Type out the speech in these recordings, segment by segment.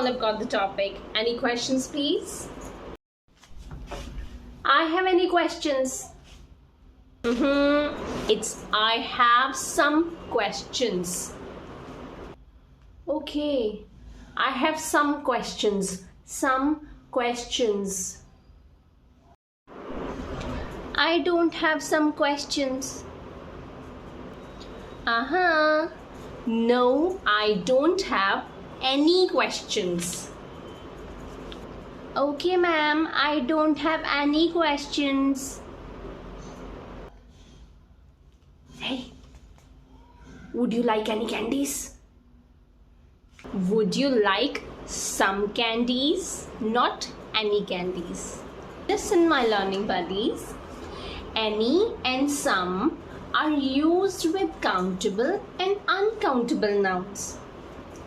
all have got the topic. Any questions, please? I have any questions? It's I have some questions. Okay. I have some questions. Some questions. I don't have some questions. No, I don't have any questions. Okay, ma'am, I don't have any questions. Hey, would you like any candies? Would you like some candies? Not any candies. Listen, my learning buddies. Any and some are used with countable and uncountable nouns.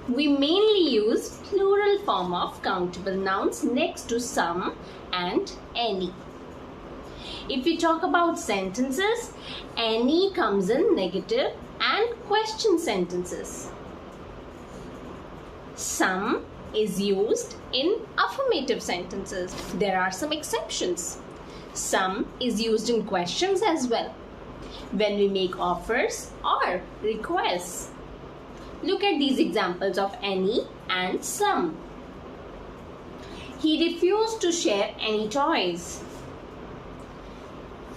We mainly use plural form of countable nouns next to some and any. If we talk about sentences, any comes in negative and question sentences. Some is used in affirmative sentences. There are some exceptions. Some is used in questions as well, when we make offers or requests. Look at these examples of any and some. He refused to share any toys.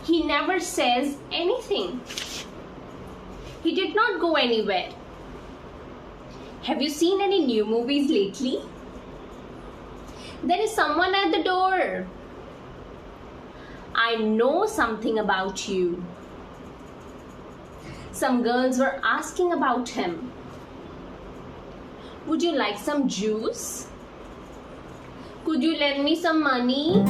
He never says anything. He did not go anywhere. Have you seen any new movies lately? There is someone at the door. I know something about you. Some girls were asking about him. Would you like some juice? Could you lend me some money?